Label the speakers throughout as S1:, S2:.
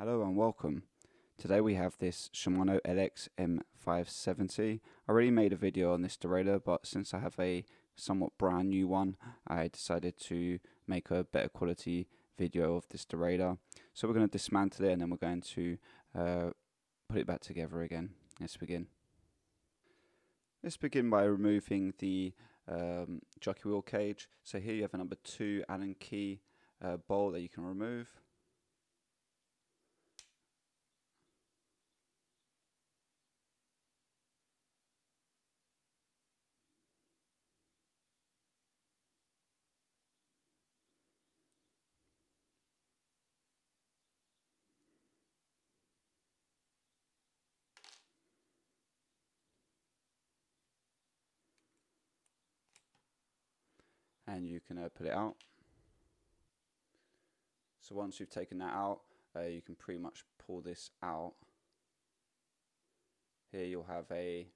S1: Hello and welcome. Today we have this Shimano LX M570. I already made a video on this derailleur, but since I have a somewhat brand new one, I decided to make a better quality video of this derailleur. So we're going to dismantle it and then we're going to put it back together again. Let's begin. Let's begin by removing the jockey wheel cage. So here you have a number 2 Allen key bolt that you can remove. And you can pull it out. So once you've taken that out, you can pretty much pull this out. Here you'll have a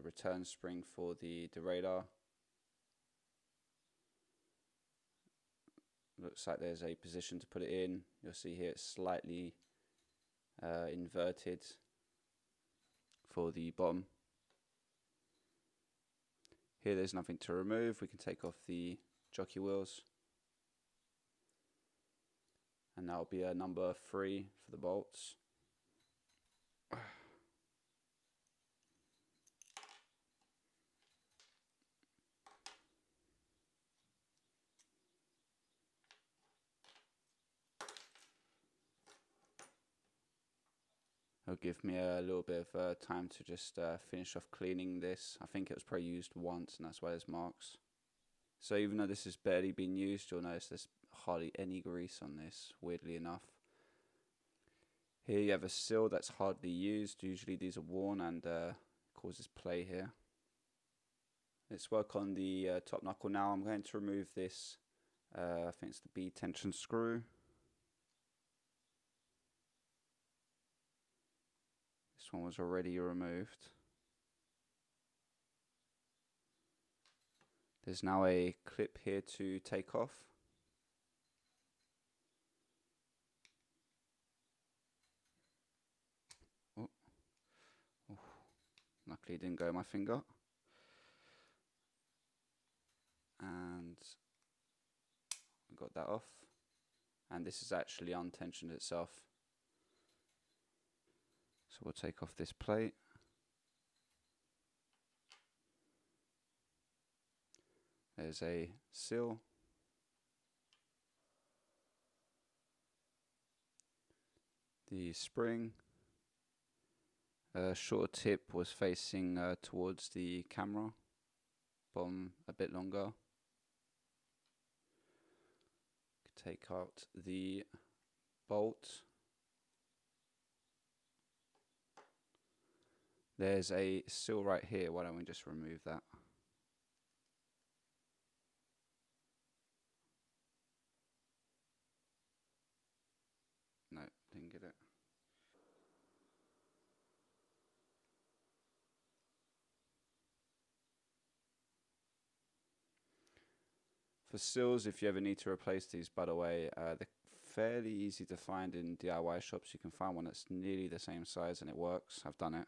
S1: return spring for the derailleur. Looks like there's a position to put it in. You'll see here it's slightly inverted for the bottom. Here there's nothing to remove. We can take off the jockey wheels. And that'll be a number 3 for the bolts. It'll give me a little bit of time to just finish off cleaning this. I think it was probably used once and that's why there's marks. So even though this has barely been used, you'll notice there's hardly any grease on this, weirdly enough. Here you have a sill that's hardly used. Usually these are worn and causes play here. Let's work on the top knuckle now. I'm going to remove this, I think it's the B tension screw. This one was already removed. There's now a clip here to take off. Oh. Oh. Luckily it didn't go in my finger. And I got that off. And this is actually untensioned itself. So we'll take off this plate. There's a sill. The spring. Shorter tip was facing towards the camera. Bottom a bit longer. Take out the bolt. There's a sill right here. Why don't we just remove that? No, didn't get it. For sills, if you ever need to replace these, by the way, they're fairly easy to find in DIY shops. You can find one that's nearly the same size and it works. I've done it.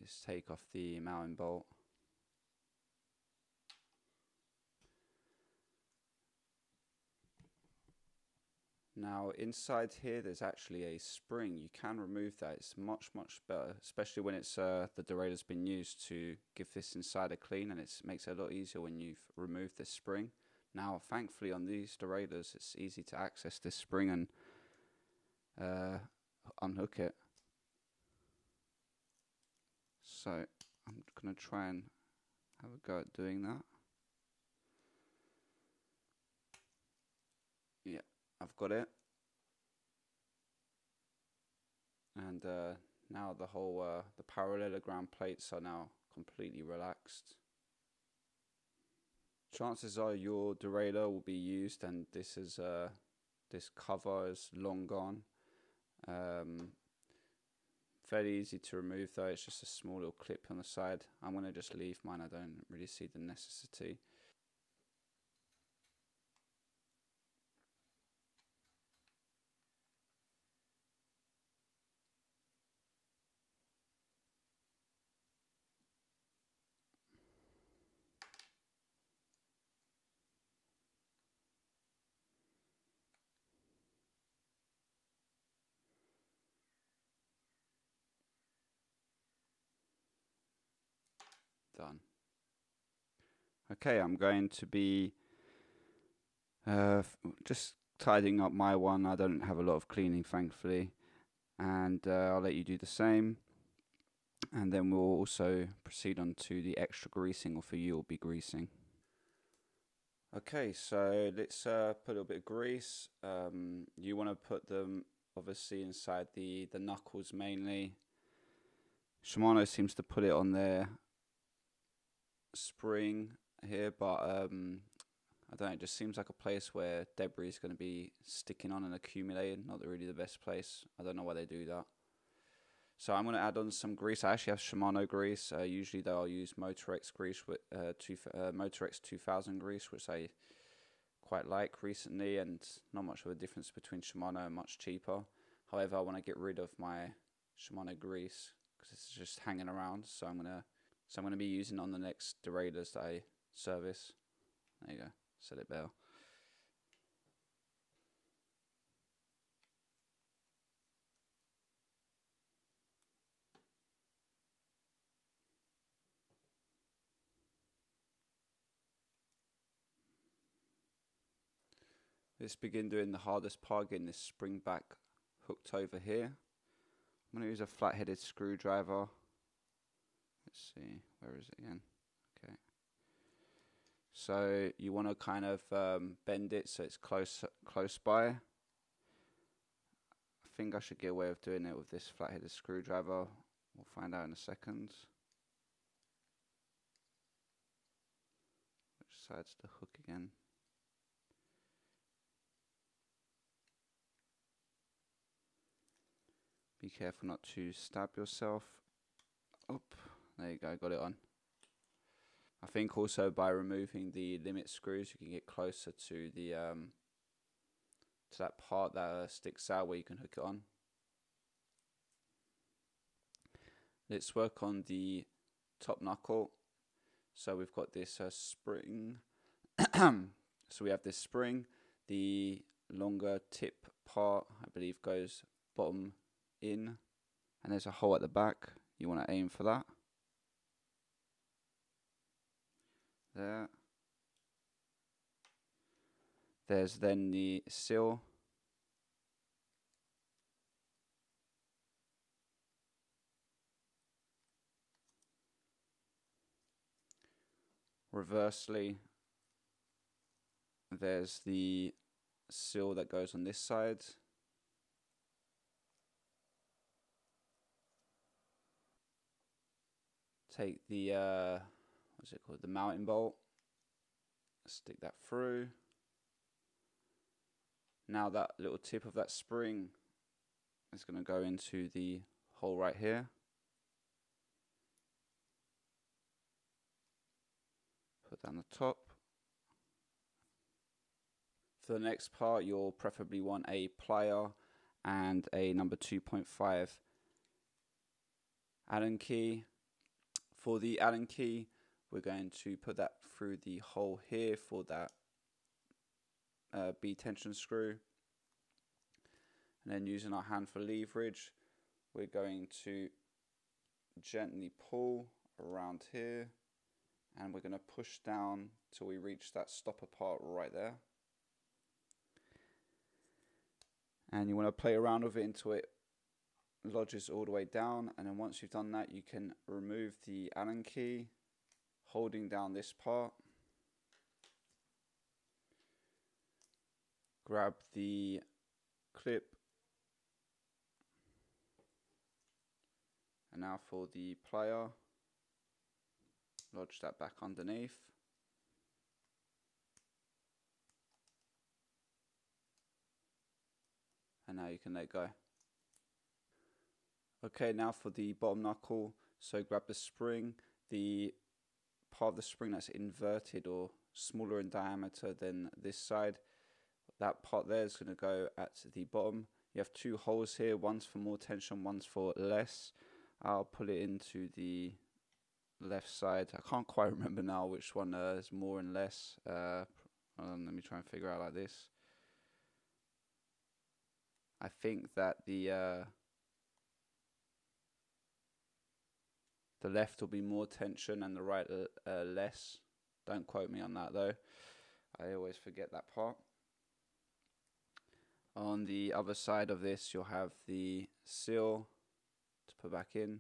S1: Just take off the mounting bolt. Now inside here there's actually a spring. You can remove that. It's much better, especially when it's the derailleur's been used, to give this inside a clean, and it makes it a lot easier when you've removed this spring. Now thankfully on these derailleurs it's easy to access this spring and unhook it. So I'm going to try and have a go at doing that. Yeah, I've got it. And now the whole the parallelogram plates are now completely relaxed. Chances are your derailleur will be used and this is this cover is long gone. Fairly easy to remove though, it's just a small little clip on the side. I'm going to just leave mine, I don't really see the necessity. done. Okay, I'm going to be just tidying up my one. I don't have a lot of cleaning, thankfully, and I'll let you do the same, and then we'll also proceed on to the extra greasing, or for you will be greasing. Okay, so let's put a little bit of grease. You want to put them obviously inside the knuckles mainly. Shimano seems to put it on their spring here, but I don't know, it just seems like a place where debris is going to be sticking on and accumulating. Not really the best place. I don't know why they do that. So I'm going to add on some grease. I actually have Shimano grease. Usually though I'll use Motorex grease, with Motorex 2000 grease, which I quite like recently, and not much of a difference between Shimano and much cheaper. However, I want to get rid of my Shimano grease because it's just hanging around. So I'm gonna be using on the next derailleurs that I service. There you go. Said it better. Let's begin doing the hardest part, getting this spring back hooked over here. I'm going to use a flat-headed screwdriver. Let's see, where is it again? Okay. So you want to kind of bend it so it's close by. I think I should get a way of doing it with this flat-headed screwdriver. We'll find out in a second. Which side's the hook again? Be careful not to stab yourself. Up, there you go, got it on. I think also by removing the limit screws, you can get closer to the to that part that sticks out where you can hook it on. Let's work on the top knuckle. So we've got this spring. So we have this spring. The longer tip part, I believe, goes bottom in, and there's a hole at the back. You want to aim for that. There. There's then the seal. Reversely, there's the seal that goes on this side. Take the what's it called, the mounting bolt, stick that through. Now that little tip of that spring is going to go into the hole right here. Put down the top. For the next part, you'll preferably want a plier and a number 2.5 Allen key. For the Allen key, we're going to put that through the hole here for that B tension screw. And then using our hand for leverage, we're going to gently pull around here, and we're going to push down till we reach that stopper part right there. And you want to play around with it until it lodges all the way down, and then once you've done that, you can remove the Allen key, holding down this part. Grab the clip, and now for the plier, lodge that back underneath. And now you can let go. Okay, now for the bottom knuckle, so grab the spring, the part of the spring that's inverted or smaller in diameter than this side. That part there is going to go at the bottom. You have two holes here, one's for more tension, one's for less. I'll pull it into the left side. I can't quite remember now which one is more and less. Let me try and figure out like this. I think that the The left will be more tension and the right less. Don't quote me on that though. I always forget that part. On the other side of this, you'll have the seal to put back in.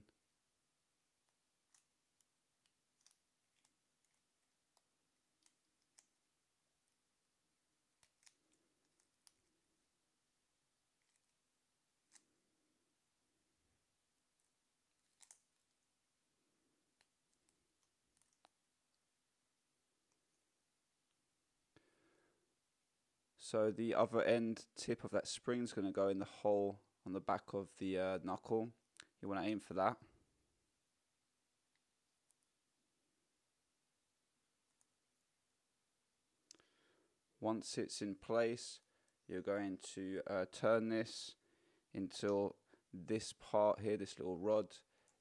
S1: So the other end tip of that spring is going to go in the hole on the back of the knuckle. You want to aim for that. Once it's in place, you're going to turn this until this part here, this little rod,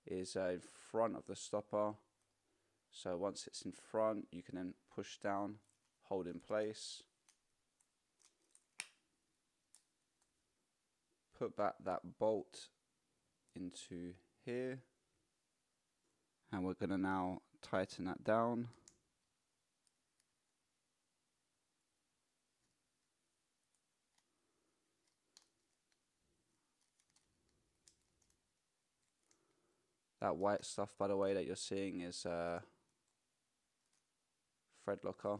S1: is in front of the stopper. So once it's in front, you can then push down, hold in place. Put back that bolt into here, and we're going to now tighten that down. That white stuff, by the way, that you're seeing is thread locker.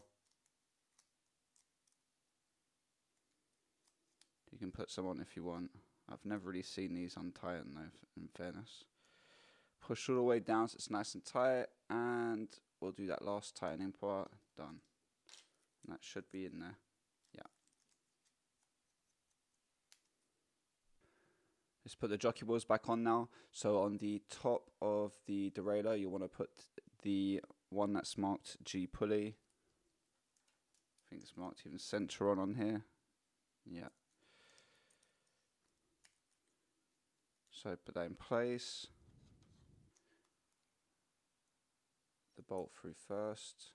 S1: You can put some on if you want. I've never really seen these untighten though, in fairness. Push all the way down so it's nice and tight, and we'll do that last tightening part. Done. And that should be in there. Yeah. Let's put the jockey wheels back on now. So on the top of the derailleur, you want to put the one that's marked G pulley. I think it's marked even center on here. Yeah. So put that in place. The bolt through first.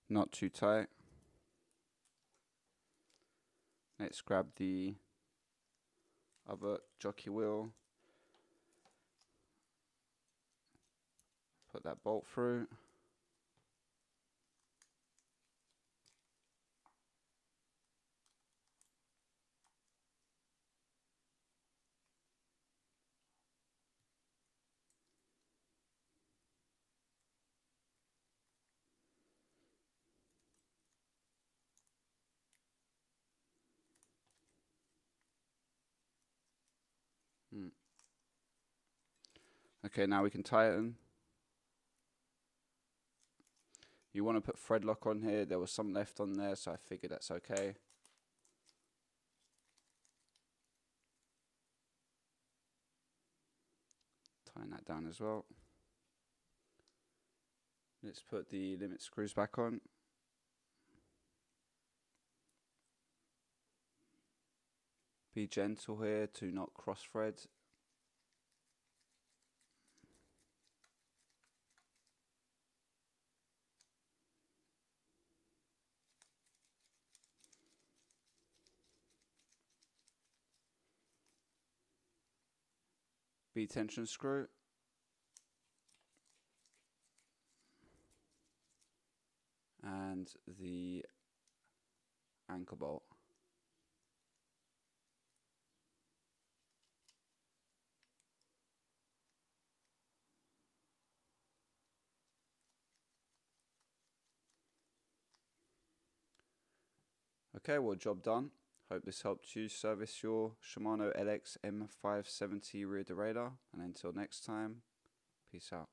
S1: Not too tight. Let's grab the other jockey wheel. Put that bolt through. Okay, now we can tighten. You want to put thread lock on here. There was some left on there, so I figured that's okay. Tighten that down as well. Let's put the limit screws back on. Be gentle here to not cross thread. B tension screw. And the anchor bolt. Okay, well, job done. Hope this helped you service your Shimano LX M570 Rear derailleur. And until next time, peace out.